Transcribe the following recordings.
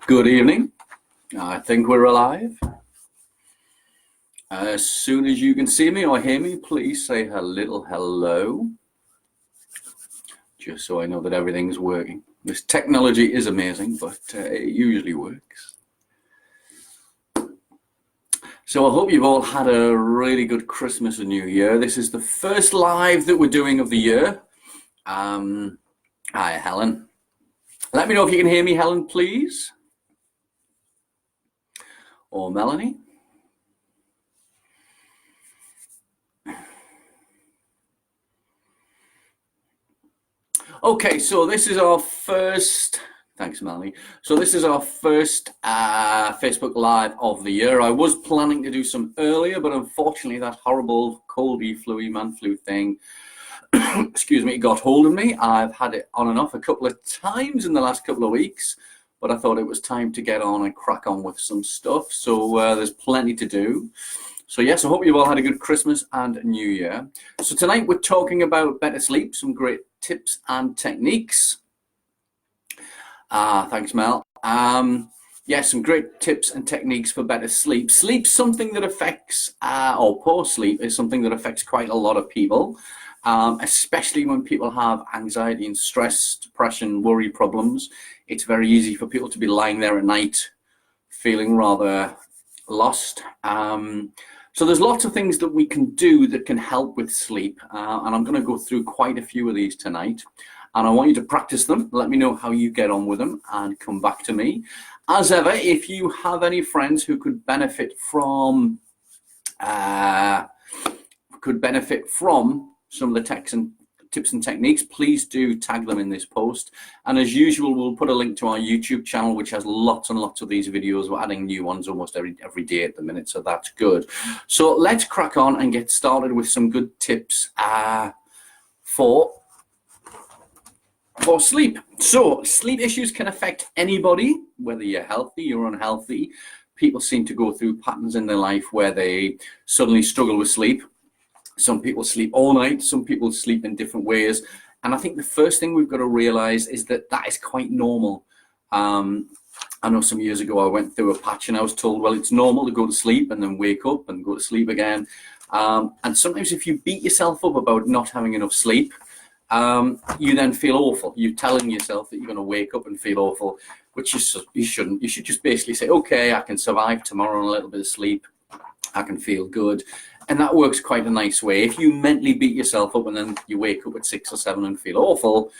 Good evening. I think we're alive. As soon as you can see me or hear me, please say a little hello, just so I know that everything's working. This technology is amazing, but it usually works. So I hope you've all had a really good Christmas and New Year. This is the first live that we're doing of the year. Hi, Helen. Let me know if you can hear me, Helen, please. Or Melanie. Okay, so this is our first, thanks Melanie. So this is our first Facebook Live of the year. I was planning to do some earlier, but unfortunately that horrible coldy, flu, man flu thing, excuse me, got hold of me. I've had it on and off a couple of times in the last couple of weeks, but I thought it was time to get on and crack on with some stuff. So there's plenty to do. So yes, I hope you've all had a good Christmas and New Year. So tonight we're talking about better sleep, some great tips and techniques. Thanks, Mel. Yes, some great tips and techniques for better sleep. Sleep's something that affects, or poor sleep is something that affects quite a lot of people, especially when people have anxiety and stress, depression, worry problems. It's very easy for people to be lying there at night feeling rather lost. So there's lots of things that we can do that can help with sleep, and I'm going to go through quite a few of these tonight, and I want you to practice them. Let me know how you get on with them and come back to me. As ever, if you have any friends who could benefit from some of the tips and techniques, please do tag them in this post. And as usual, we'll put a link to our YouTube channel, which has lots and lots of these videos. We're adding new ones almost every day at the minute, so that's good. So let's crack on and get started with some good tips for sleep. So sleep issues can affect anybody, whether you're healthy or unhealthy. People seem to go through patterns in their life where they suddenly struggle with sleep. Some people sleep all night, some people sleep in different ways. And I think the first thing we've got to realize is that that is quite normal. I know some years ago I went through a patch and I was told, well, it's normal to go to sleep and then wake up and go to sleep again. And sometimes if you beat yourself up about not having enough sleep, you then feel awful. You're telling yourself that you're going to wake up and feel awful, which you shouldn't. You should just basically say, okay, I can survive tomorrow on a little bit of sleep. I can feel good. And that works quite a nice way. If you mentally beat yourself up and then you wake up at 6 or 7 and feel awful,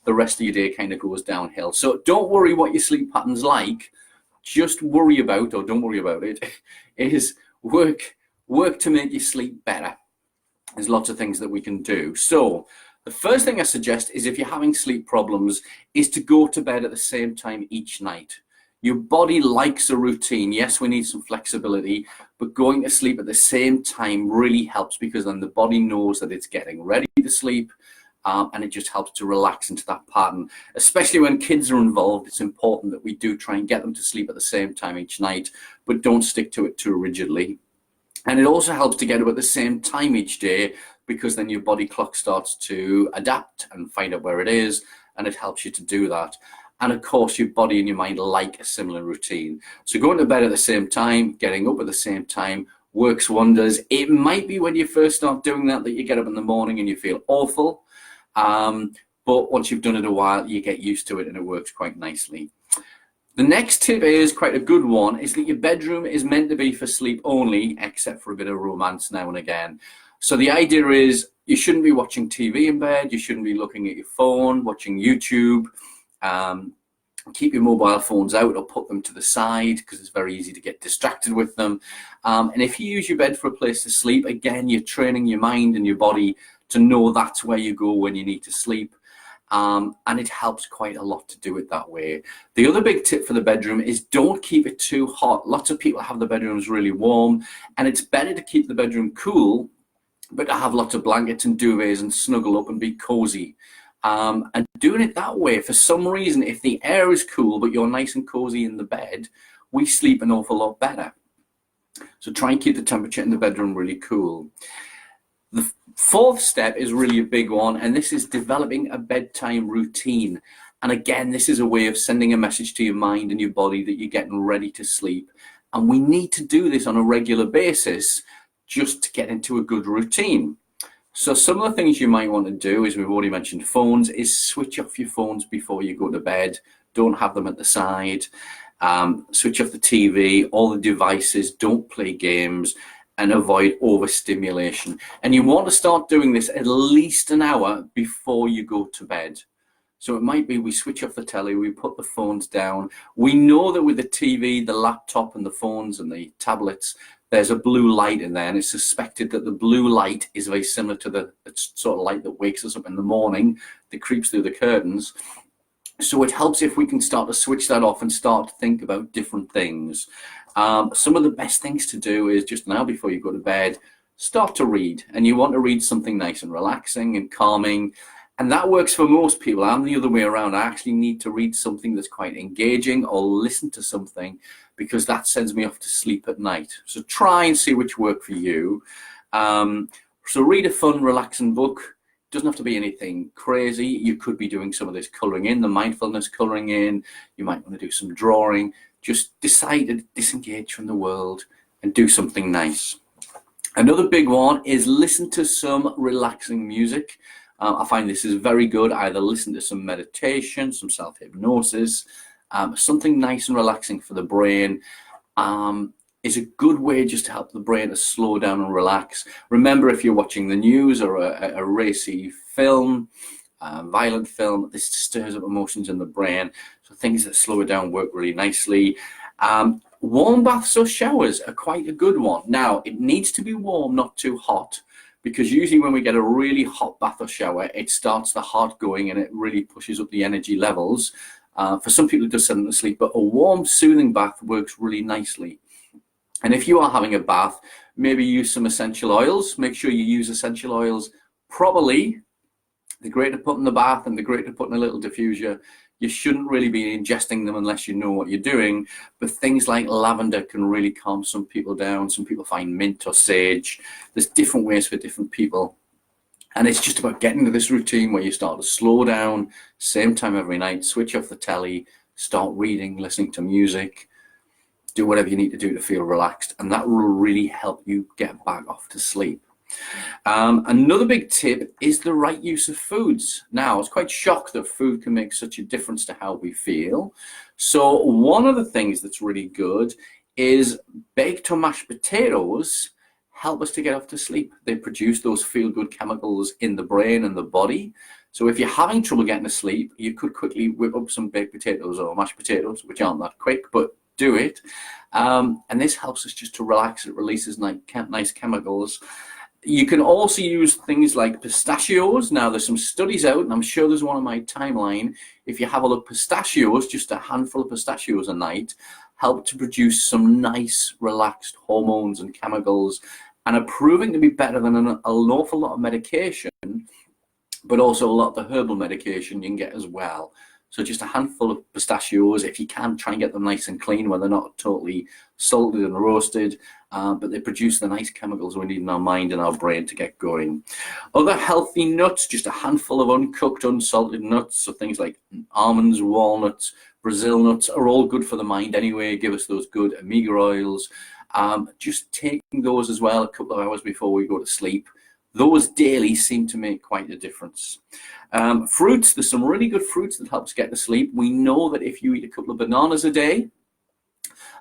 the rest of your day kind of goes downhill. So don't worry what your sleep pattern's like. Just worry about, or don't worry about it, is work to make your sleep better. There's lots of things that we can do. So the first thing I suggest is if you're having sleep problems is to go to bed at the same time each night. Your body likes a routine. Yes, we need some flexibility, but going to sleep at the same time really helps because then the body knows that it's getting ready to sleep, and it just helps to relax into that pattern. Especially when kids are involved, it's important that we do try and get them to sleep at the same time each night, but don't stick to it too rigidly. And it also helps to get up at the same time each day because then your body clock starts to adapt and find out where it is, and it helps you to do that. And of course, your body and your mind like a similar routine. So going to bed at the same time, getting up at the same time works wonders. It might be when you first start doing that you get up in the morning and you feel awful. But once you've done it a while, you get used to it and it works quite nicely. The next tip is quite a good one, is that your bedroom is meant to be for sleep only, except for a bit of romance now and again. So the idea is you shouldn't be watching TV in bed. You shouldn't be looking at your phone, watching YouTube. Keep your mobile phones out or put them to the side because it's very easy to get distracted with them. And if you use your bed for a place to sleep, again, you're training your mind and your body to know that's where you go when you need to sleep. And it helps quite a lot to do it that way. The other big tip for the bedroom is don't keep it too hot. Lots of people have the bedrooms really warm, and it's better to keep the bedroom cool, but to have lots of blankets and duvets and snuggle up and be cozy. And doing it that way, for some reason, if the air is cool but you're nice and cozy in the bed, we sleep an awful lot better. So try and keep the temperature in the bedroom really cool. The fourth step is really a big one, and this is developing a bedtime routine. And again, this is a way of sending a message to your mind and your body that you're getting ready to sleep. And we need to do this on a regular basis just to get into a good routine. So some of the things you might want to do, as we've already mentioned phones, is switch off your phones before you go to bed. Don't have them at the side. Switch off the TV, all the devices, don't play games, and avoid overstimulation. And you want to start doing this at least an hour before you go to bed. So it might be we switch off the telly, we put the phones down. We know that with the TV, the laptop and the phones and the tablets, there's a blue light in there, and it's suspected that the blue light is very similar to the sort of light that wakes us up in the morning, that creeps through the curtains. So it helps if we can start to switch that off and start to think about different things. Some of the best things to do is just now before you go to bed, start to read. And you want to read something nice and relaxing and calming. And that works for most people. I'm the other way around. I actually need to read something that's quite engaging or listen to something, because that sends me off to sleep at night. So try and see which work for you. So read a fun, relaxing book. Doesn't have to be anything crazy. You could be doing some of this coloring in, the mindfulness coloring in. You might want to do some drawing. Just decide to disengage from the world and do something nice. Another big one is listen to some relaxing music. I find this is very good. Either listen to some meditation, some self-hypnosis, something nice and relaxing for the brain. Is a good way just to help the brain to slow down and relax. Remember, if you're watching the news or a racy film, violent film, this stirs up emotions in the brain. So things that slow it down work really nicely. Warm baths or showers are quite a good one. Now, it needs to be warm, not too hot, because usually when we get a really hot bath or shower, it starts the heart going and it really pushes up the energy levels. For some people, it does send them to sleep, but a warm, soothing bath works really nicely. And if you are having a bath, maybe use some essential oils. Make sure you use essential oils properly. They're great to put in the bath and they're great to put in a little diffuser. You shouldn't really be ingesting them unless you know what you're doing. But things like lavender can really calm some people down. Some people find mint or sage. There's different ways for different people. And it's just about getting to this routine where you start to slow down, same time every night, switch off the telly, start reading, listening to music. Do whatever you need to do to feel relaxed, and that will really help you get back off to sleep. Another big tip is the right use of foods. Now, I was quite shocked that food can make such a difference to how we feel. So one of the things that's really good is baked or mashed potatoes help us to get off to sleep. They produce those feel-good chemicals in the brain and the body. So if you're having trouble getting to sleep, you could quickly whip up some baked potatoes or mashed potatoes, which aren't that quick, but do it. And this helps us just to relax. It releases nice chemicals. You can also use things like pistachios. Now, there's some studies out, and I'm sure there's one on my timeline. If you have a look, pistachios, just a handful of pistachios a night, help to produce some nice, relaxed hormones and chemicals, and are proving to be better than an awful lot of medication, but also a lot of the herbal medication you can get as well. So just a handful of pistachios. If you can, try and get them nice and clean where they're not totally salted and roasted, but they produce the nice chemicals we need in our mind and our brain to get going. Other healthy nuts, just a handful of uncooked, unsalted nuts. So things like almonds, walnuts, Brazil nuts are all good for the mind anyway. Give us those good omega oils. Just taking those as well a couple of hours before we go to sleep. Those daily seem to make quite a difference. Fruits, there's some really good fruits that helps get to sleep. We know that if you eat a couple of bananas a day,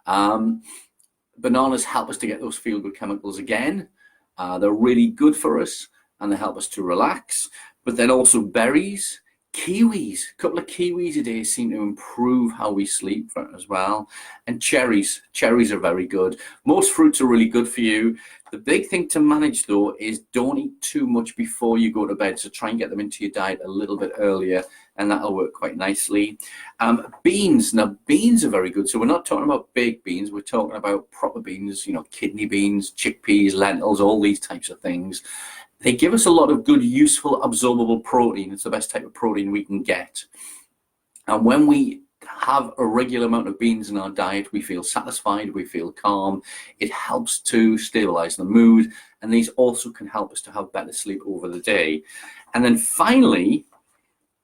bananas help us to get those feel-good chemicals again. They're really good for us and they help us to relax. But then also berries, kiwis, a couple of kiwis a day seem to improve how we sleep as well. And cherries are very good. Most fruits are really good for you. The big thing to manage though is don't eat too much before you go to bed. So try and get them into your diet a little bit earlier, and that'll work quite nicely. Beans, now beans are very good. So we're not talking about baked beans, we're talking about proper beans, you know, kidney beans, chickpeas, lentils, all these types of things. They give us a lot of good, useful, absorbable protein. It's the best type of protein we can get. And when we have a regular amount of beans in our diet, we feel satisfied, we feel calm. It helps to stabilize the mood. And these also can help us to have better sleep over the day. And then finally,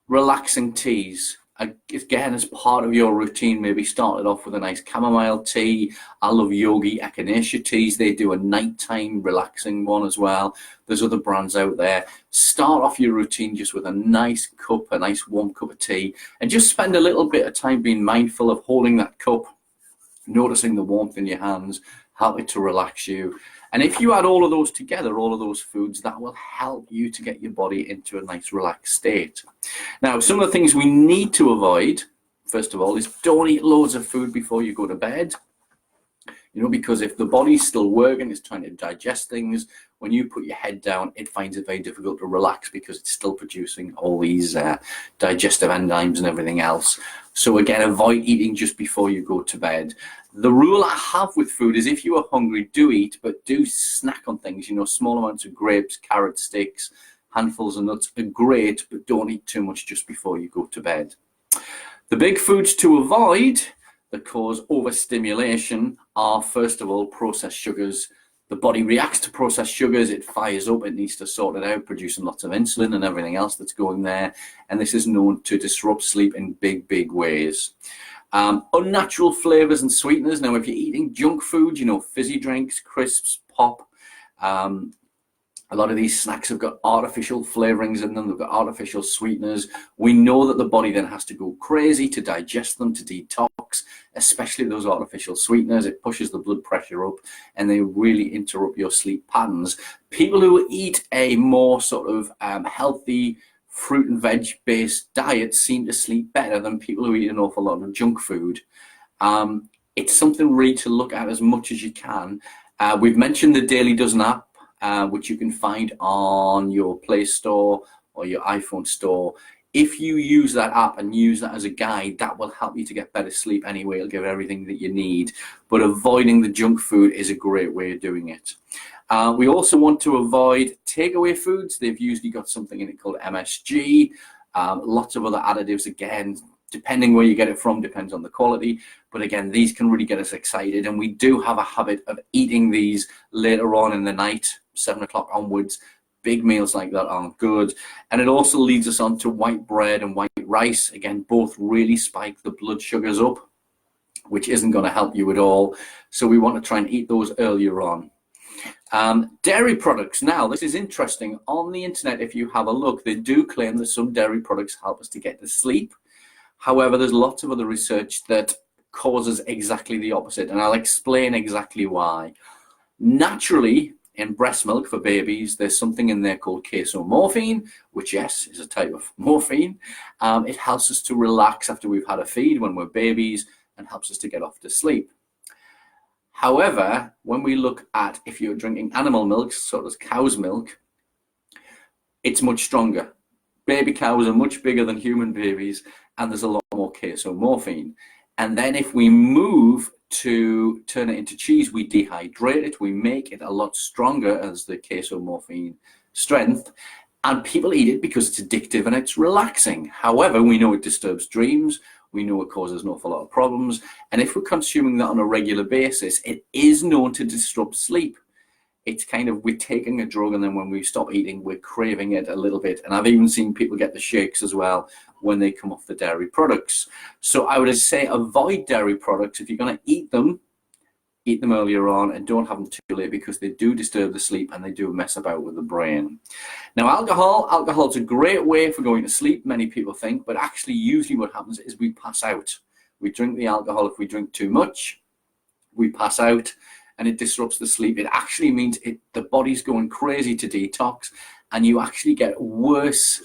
relaxing teas. Again, as part of your routine, maybe start it off with a nice chamomile tea. I love Yogi Echinacea teas. They do a nighttime relaxing one as well. There's other brands out there. Start off your routine just with a nice cup, a nice warm cup of tea, and just spend a little bit of time being mindful of holding that cup, noticing the warmth in your hands, help it to relax you. And if you add all of those together, all of those foods, that will help you to get your body into a nice relaxed state. Now, some of the things we need to avoid, first of all, is don't eat loads of food before you go to bed. You know, because if the body's still working, it's trying to digest things, when you put your head down, it finds it very difficult to relax because it's still producing all these digestive enzymes and everything else. So again, avoid eating just before you go to bed. The rule I have with food is if you are hungry, do eat, but do snack on things. You know, small amounts of grapes, carrot sticks, handfuls of nuts are great, but don't eat too much just before you go to bed. The big foods to avoid that cause overstimulation are, first of all, processed sugars. The body reacts to processed sugars, it fires up, it needs to sort it out, producing lots of insulin and everything else that's going there. And this is known to disrupt sleep in big, big ways. Unnatural flavors and sweeteners. Now, if you're eating junk food, you know, fizzy drinks, crisps, pop, a lot of these snacks have got artificial flavorings in them. They've got artificial sweeteners. We know that the body then has to go crazy to digest them, to detox, especially those artificial sweeteners. It pushes the blood pressure up and they really interrupt your sleep patterns. People who eat a more sort of healthy fruit and veg based diet seem to sleep better than people who eat an awful lot of junk food. It's something really to look at as much as you can. We've mentioned the Daily Dozen app, which you can find on your Play Store or your iPhone store. If you use that app and use that as a guide, that will help you to get better sleep anyway. It'll give everything that you need. But avoiding the junk food is a great way of doing it. We also want to avoid takeaway foods. They've usually got something in it called MSG. Lots of other additives, again, depending where you get it from, depends on the quality. But again, these can really get us excited. And we do have a habit of eating these later on in the night, 7 o'clock onwards. Big meals like that aren't good. And it also leads us on to white bread and white rice. Again, both really spike the blood sugars up, which isn't going to help you at all. So we want to try and eat those earlier on. Dairy products. Now, this is interesting. On the internet, if you have a look, they do claim that some dairy products help us to get to sleep. However, there's lots of other research that causes exactly the opposite, and I'll explain exactly why. Naturally, in breast milk for babies, there's something in there called casomorphine, which, yes, is a type of morphine. It helps us to relax after we've had a feed when we're babies and helps us to get off to sleep. However, when we look at if you're drinking animal milk, such as cow's milk, it's much stronger. Baby cows are much bigger than human babies, and there's a lot more casomorphine. And then if we move to turn it into cheese, we dehydrate it, we make it a lot stronger as the casomorphine strength, and people eat it because it's addictive and it's relaxing. However, we know it disturbs dreams, we know it causes an awful lot of problems, and if we're consuming that on a regular basis, it is known to disrupt sleep. It's kind of, we're taking a drug, and then when we stop eating, we're craving it a little bit. And I've even seen people get the shakes as well when they come off the dairy products. So I would say avoid dairy products. If you're going to eat them earlier on and don't have them too late, because they do disturb the sleep and they do mess about with the brain. Now, alcohol's a great way for going to sleep, many people think, but actually usually what happens is we pass out. We drink the alcohol. If we drink too much, we pass out, and it disrupts the sleep. It actually means the body's going crazy to detox, and you actually get worse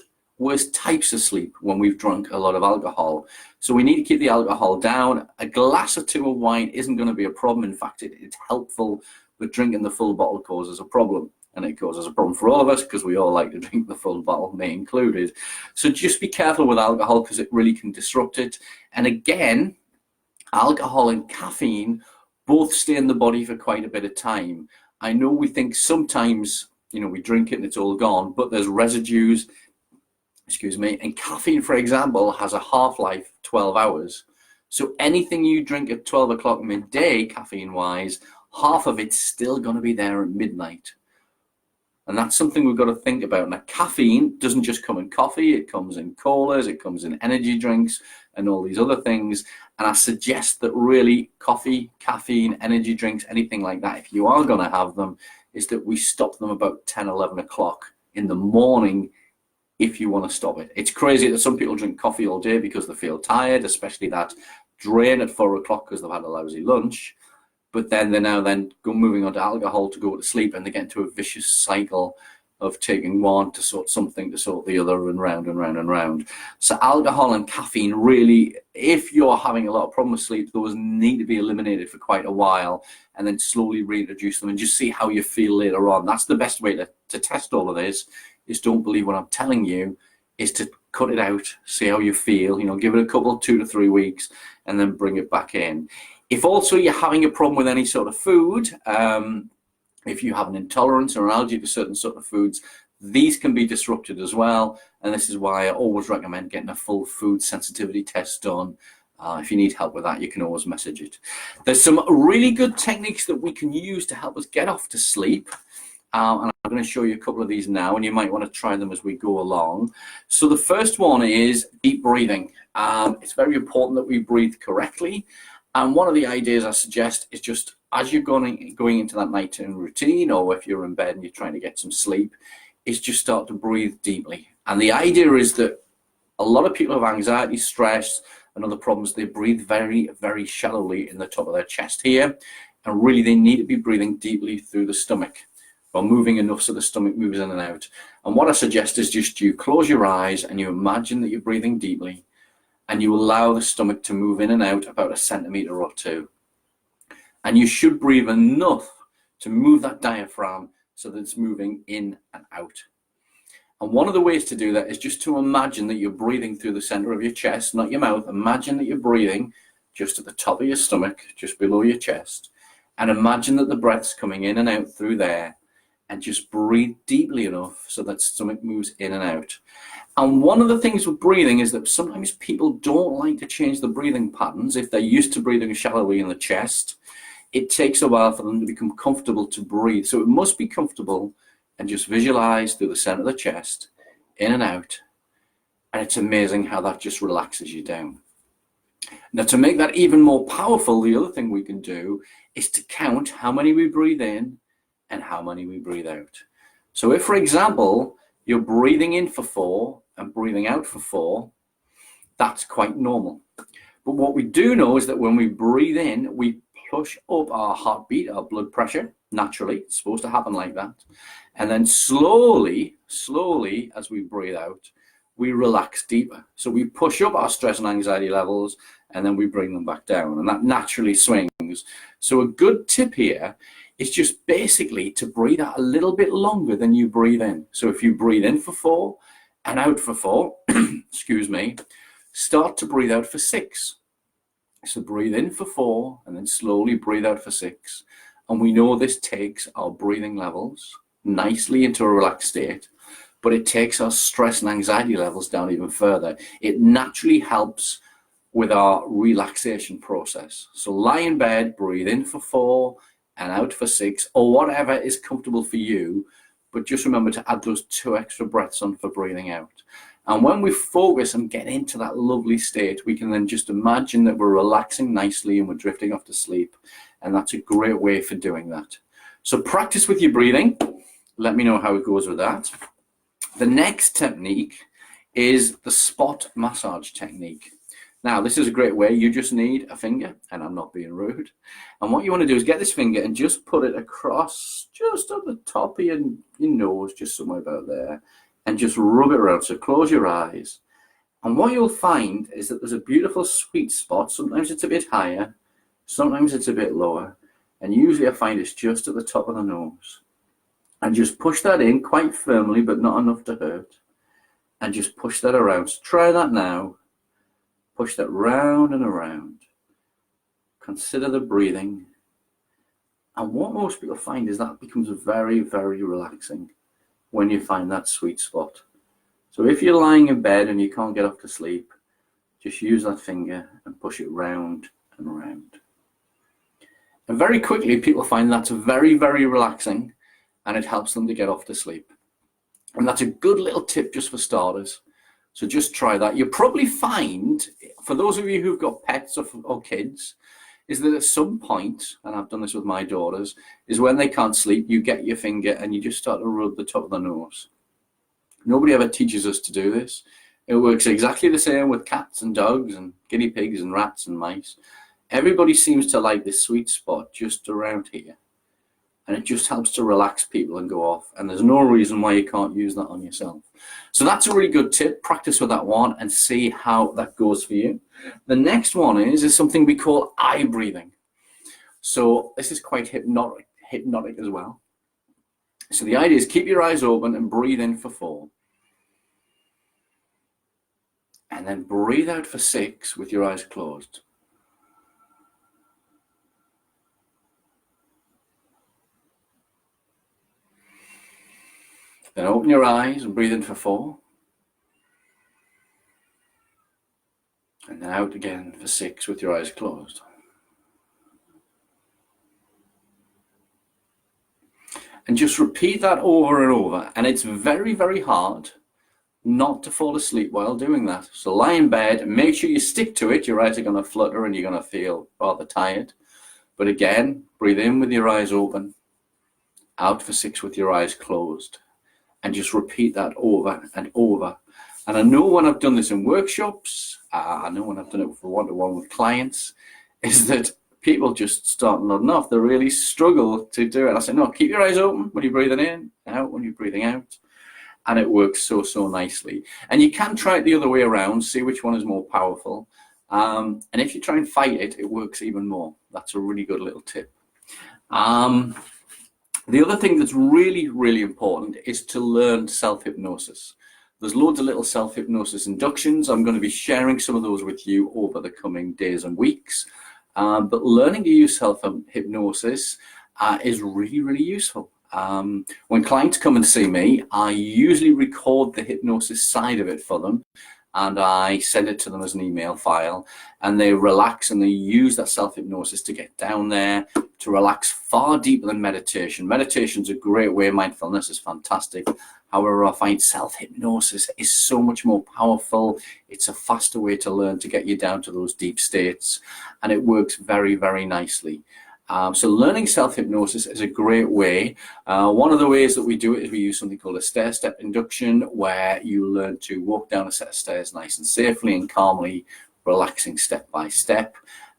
types of sleep when we've drunk a lot of alcohol. So we need to keep the alcohol down. A glass or two of wine isn't going to be a problem. In fact, it's helpful, but drinking the full bottle causes a problem. And it causes a problem for all of us because we all like to drink the full bottle, me included. So just be careful with alcohol because it really can disrupt it. And again, alcohol and caffeine both stay in the body for quite a bit of time. I know we think sometimes, you know, we drink it and it's all gone, but there's residues, and caffeine, for example, has a half-life 12 hours. So anything you drink at 12 o'clock midday, caffeine-wise, half of it's still going to be there at midnight. And that's something we've got to think about. Now, caffeine doesn't just come in coffee, it comes in colas, it comes in energy drinks and all these other things. And I suggest that really coffee, caffeine, energy drinks, anything like that, if you are going to have them, is that we stop them about 10, 11 o'clock in the morning if you want to stop it. It's crazy that some people drink coffee all day because they feel tired, especially that drain at 4 o'clock because they've had a lousy lunch. But then they're now moving on to alcohol to go to sleep, and they get into a vicious cycle of taking one to sort something to sort the other, and round and round and round. So alcohol and caffeine really, if you're having a lot of problem with sleep, those need to be eliminated for quite a while, and then slowly reintroduce them and just see how you feel later on. That's the best way to test all of this, is don't believe what I'm telling you, is to cut it out, see how you feel, give it a couple, 2 to 3 weeks, and then bring it back in. If also you're having a problem with any sort of food, if you have an intolerance or an allergy to certain sort of foods, these can be disrupted as well. And this is why I always recommend getting a full food sensitivity test done. If you need help with that, you can always message it. There's some really good techniques that we can use to help us get off to sleep. And I'm going to show you a couple of these now, and you might want to try them as we go along. So the first one is deep breathing. It's very important that we breathe correctly. And one of the ideas I suggest is just as you're going into that nighttime routine, or if you're in bed and you're trying to get some sleep, is just start to breathe deeply. And the idea is that a lot of people have anxiety, stress, and other problems. They breathe very, very shallowly in the top of their chest here. And really, they need to be breathing deeply through the stomach, or moving enough so the stomach moves in and out. And what I suggest is just you close your eyes and you imagine that you're breathing deeply, and you allow the stomach to move in and out about 1 centimeter or 2. And you should breathe enough to move that diaphragm so that it's moving in and out. And one of the ways to do that is just to imagine that you're breathing through the center of your chest, not your mouth. Imagine that you're breathing just at the top of your stomach, just below your chest. And imagine that the breath's coming in and out through there. And just breathe deeply enough so that stomach moves in and out. And one of the things with breathing is that sometimes people don't like to change the breathing patterns. If they're used to breathing shallowly in the chest, it takes a while for them to become comfortable to breathe. So it must be comfortable, and just visualize through the center of the chest, in and out. And it's amazing how that just relaxes you down. Now, to make that even more powerful, the other thing we can do is to count how many we breathe in and how many we breathe out. So if, for example, you're breathing in for 4 and breathing out for 4, that's quite normal. But what we do know is that when we breathe in, we push up our heartbeat, our blood pressure, naturally. It's supposed to happen like that. And then slowly, as we breathe out, we relax deeper. So we push up our stress and anxiety levels, and then we bring them back down, and that naturally swings. So a good tip here is just basically to breathe out a little bit longer than you breathe in. So if you breathe in for 4 and out for 4, excuse me, start to breathe out for 6. So breathe in for 4 and then slowly breathe out for 6. And we know this takes our breathing levels nicely into a relaxed state, but it takes our stress and anxiety levels down even further. It naturally helps with our relaxation process. So lie in bed, breathe in for 4 and out for 6, or whatever is comfortable for you, but just remember to add those 2 extra breaths on for breathing out. And when we focus and get into that lovely state, we can then just imagine that we're relaxing nicely and we're drifting off to sleep. And that's a great way for doing that. So practice with your breathing. Let me know how it goes with that. The next technique is the spot massage technique. Now, this is a great way. You just need a finger, and I'm not being rude. And what you want to do is get this finger and just put it across just at the top of your nose, just somewhere about there, and just rub it around. So close your eyes. And what you'll find is that there's a beautiful sweet spot. Sometimes it's a bit higher, sometimes it's a bit lower. And usually I find it's just at the top of the nose. And just push that in quite firmly, but not enough to hurt. And just push that around. So try that now. Push that round and around. Consider the breathing. And what most people find is that becomes very, very relaxing when you find that sweet spot. So if you're lying in bed and you can't get off to sleep, just use that finger and push it round and round. And very quickly, people find that's very, very relaxing. and it helps them to get off to sleep. And that's a good little tip just for starters. So just try that. You'll probably find, for those of you who've got pets or kids, is that at some point, and I've done this with my daughters, is when they can't sleep, you get your finger and you just start to rub the top of the nose. Nobody ever teaches us to do this. It works exactly the same with cats and dogs and guinea pigs and rats and mice. Everybody seems to like this sweet spot just around here. And it just helps to relax people and go off. And there's no reason why you can't use that on yourself. So that's a really good tip. Practice with that one and see how that goes for you. The next one is something we call eye breathing. So this is quite hypnotic as well. So the idea is keep your eyes open and breathe in for 4. And then breathe out for 6 with your eyes closed. Then open your eyes and breathe in for 4. And then out again for 6 with your eyes closed. And just repeat that over and over. And it's very, very hard not to fall asleep while doing that. So lie in bed and make sure you stick to it. Your eyes are going to flutter and you're going to feel rather tired. But again, breathe in with your eyes open. Out for 6 with your eyes closed. And just repeat that over and over. And I know when I've done this in workshops, I know when I've done it for one-to-one with clients, is that people just start nodding off. They really struggle to do it. I say, no, keep your eyes open when you're breathing in, out when you're breathing out. And it works so, so nicely. And you can try it the other way around, see which one is more powerful. And if you try and fight it, it works even more. That's a really good little tip. The other thing that's really, really important is to learn self-hypnosis. There's loads of little self-hypnosis inductions. I'm going to be sharing some of those with you over the coming days and weeks. But learning to use self-hypnosis is really, really useful. When clients come and see me, I usually record the hypnosis side of it for them. And I send it to them as an email file, and they relax and they use that self-hypnosis to get down there, to relax far deeper than meditation. Meditation's a great way, mindfulness is fantastic. However, I find self-hypnosis is so much more powerful. It's a faster way to learn to get you down to those deep states, and it works very, very nicely. So learning self-hypnosis is a great way. One of the ways that we do it is we use something called a stair-step induction, where you learn to walk down a set of stairs nice and safely and calmly, relaxing step by step.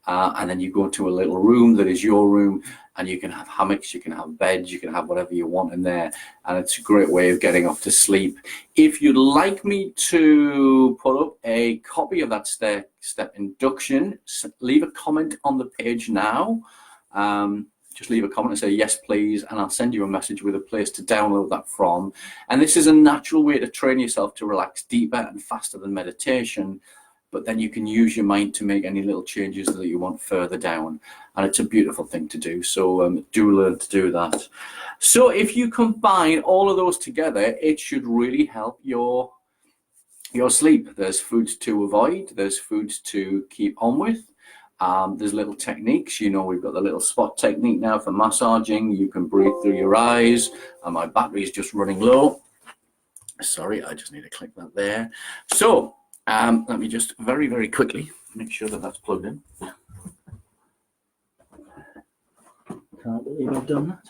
And then you go to a little room that is your room, and you can have hammocks, you can have beds, you can have whatever you want in there. And it's a great way of getting off to sleep. If you'd like me to put up a copy of that stair-step induction, leave a comment on the page now. Just leave a comment and say yes please, and I'll send you a message with a place to download that from. And this is a natural way to train yourself to relax deeper and faster than meditation, but then you can use your mind to make any little changes that you want further down, and it's a beautiful thing to do. So do learn to do that. So if you combine all of those together, it should really help your sleep. There's foods to avoid, there's foods to keep on with. There's little techniques, you know, we've got the little spot technique now for massaging. You can breathe through your eyes, and my battery is just running low. Sorry, I just need to click that there. So let me just very, very quickly make sure that that's plugged in. Can't believe I've done that.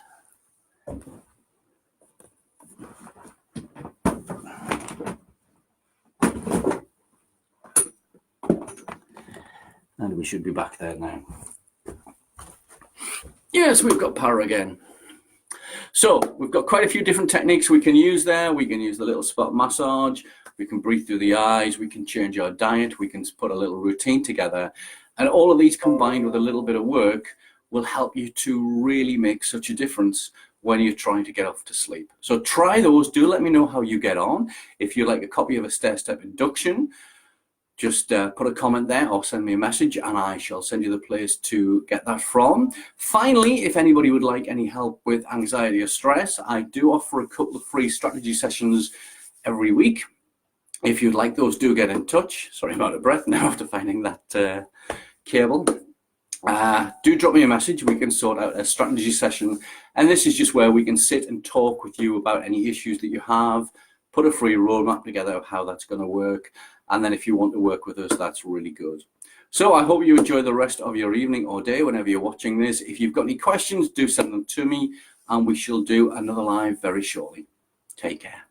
And we should be back there now. Yes, we've got power again. So we've got quite a few different techniques we can use there. We can use the little spot massage. We can breathe through the eyes. We can change our diet. We can put a little routine together. And all of these combined with a little bit of work will help you to really make such a difference when you're trying to get off to sleep. So try those. Do let me know how you get on. If you'd like a copy of a stair-step induction, just put a comment there or send me a message, and I shall send you the place to get that from. Finally, if anybody would like any help with anxiety or stress, I do offer a couple of free strategy sessions every week. If you'd like those, do get in touch. Sorry, I'm out of breath now after finding that cable. do drop me a message. We can sort out a strategy session. And this is just where we can sit and talk with you about any issues that you have, put a free roadmap together of how that's going to work. And then if you want to work with us, that's really good. So I hope you enjoy the rest of your evening or day whenever you're watching this. If you've got any questions, do send them to me, and we shall do another live very shortly. Take care.